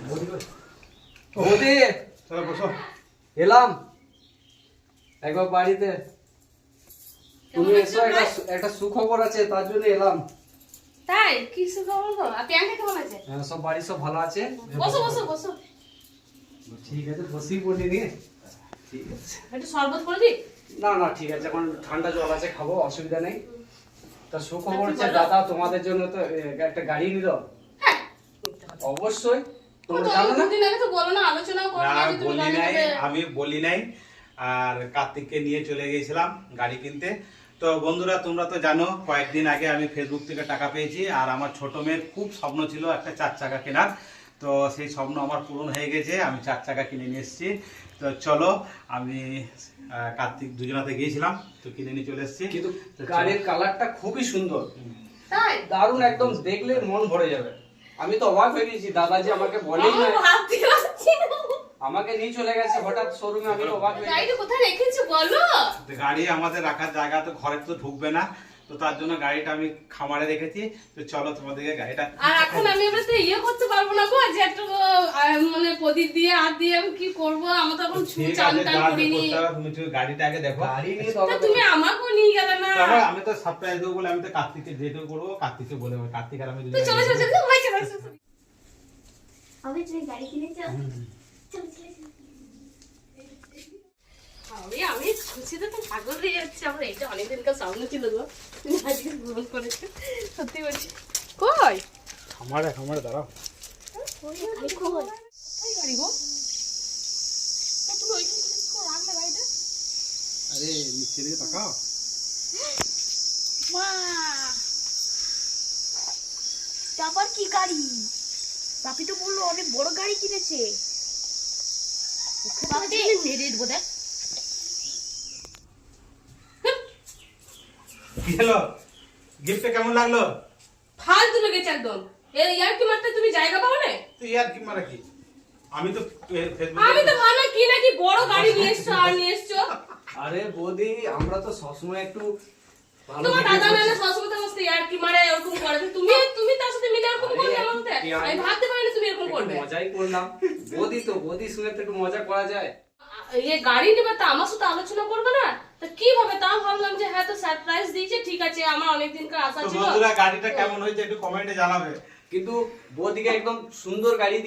বৌদি চলো বসো। এলাম একবার বাড়িতে। তুমি এসো, একটা সুখবর আছে তার জন্য এলাম। তাই কি সুখবর গো? আর প্রিয়াঙ্কা কেমন আছে? হ্যাঁ, সব বাড়ি সব ভালো আছে। বসো বসো বসো। ঠিক আছে, বসেই পড়ি নিয়ে। ঠিক আছে, একটু শরবত করে দিই? না না ঠিক আছে, এখন ঠান্ডা জল আছে, খাবো, অসুবিধা নেই। তা সুখবর আপনি হচ্ছে বলো। দাদা তোমাদের জন্য তো একটা গাড়ি নিল। হ্যাঁ। অবশ্যই, তোমরা তুমি জানো না? দুদিন আগে তো বলো না, আলোচনাও করো না না যে তুমি বলি গাড়ি নাই, নেবে। আমি বলি নাই। আর কার্তিককে নিয়ে চলে গেছিলাম গাড়ি কিনতে। তো বন্ধুরা তোমরা তো জানো কয়েকদিন আগে আমি ফেসবুক থেকে টাকা পেয়েছি, আর আমার ছোট মেয়ের খুব স্বপ্ন ছিল একটা 4 চাকা কেনার। তো সেই স্বপ্ন আমার পূরণ হয়ে গেছে, আমি 4 চাকা কিনে নিয়ে এসেছি। তো চলো, আমি কার্তিক দুজনাতে গিয়েছিলাম, তো কিনে নিয়ে চলে এসেছি। কিন্তু তো চলো। গাড়ির কালারটা খুবই সুন্দর, তাই দারুণ, একদম দেখলে মন ভরে যাবে। আমি তো অবাক হয়ে গেছি, দাদাজি আমাকে বলেই আমার না, ভাবতে পারছি না। আমাকে নিয়ে চলে গেছে হঠাৎ শোরুমে। আমি তো অবাক হয়ে গেছি। গাড়িটা কোথায় রেখেছো বলো? তো গাড়ি আমাদের রাখার জায়গা তো ঘরে তো ঢুকবে না, তো তার জন্য গাড়িটা আমি খামারে রেখেছি। তো চলো তোমাদেরকে গাড়িটা। আর এখন আমি এবার তো ইয়ে করতে পারবো না গো, যে একটু মানে প্রদীপ দিয়ে হাত দিয়ে আমি কি করবো? আমার তো এখন ঠিক চান আছে, টান যা করিনি। করতে হবে তুমি শুধু গাড়িটা আগে দেখো। গাড়ি নিয়ে তো তা অবাক তুমি হয়ে- আমাকেও নিয়ে গেলে না। তারপর আমি তো সারপ্রাইজ দেবো বলে আমি তো কার্তিককে যেটুকু করবো কার্তিককে বলে দেবো। কার্তিক আর আমি তুই দুজনে চলে চলে গেছি। চলে ভাই চলে চলে। আমি তুমি গাড়ি কিনেছো? চলো চলো চলো। আমি খুশিতে তো পাগল হয়ে যাচ্ছি। আমার এটা অনেকদিনকার স্বপ্ন ছিল গো, তুমি আজকে পূরণ করেছো, সত্যি বলছি। কই খামারে দাঁড়াও। ওই গাড়ি কই? এই গাড়ি গো? তা তুমি ওইখান থেকে কি করে রাখলে গাড়িটা? আরে নিচে দিকে তাকাও। মা, আবার কি গাড়ি? বাপি তো বললো অনেক বড় গাড়ি কিনেছে। বাপি মেরে দেবো দেখ। কি হলো? গিফটটা কেমন লাগলো? ফালতু লেগেছে একদম। এই ইয়ার কি মারতে তুমি জায়গা পাও না? তুই আর কি মানে কি? আমি তো ফেসবুকে আমি তো ভাবলাম কি নাকি বড় গাড়ি নিয়ে এসছো আর নিয়ে এসছো। আরে বৌদি, আমরা তো সবসময় একটু ভালো তোমার দেখে দাদা করছি। নানা সবসময় তোমার সাথে ইয়ার কি মারে ওরকম করে, তো তুমি তার সাথে মিলে এরকম আরে, করবে আমার সাথে? আমি ভাবতে পারিনি তুমি এরকম একটু করবে। মজাই করলাম। বৌদি তো, বৌদি শুনে তো একটু মজা করা যায়। এই গাড়ি নেবে তা আমার সাথে আলোচনা করবে না? তা কিভাবে? তাও ভাবলাম যে হ্যাঁ তো সারপ্রাইজ দিয়েছে, ঠিক আছে, আমার অনেকদিনকার আশা তো ছিল। বন্ধুরা গাড়িটা কেমন হয়েছে একটু কমেন্টে জানাবে। কিন্তু বৌদিকে একদম সুন্দর গাড়ি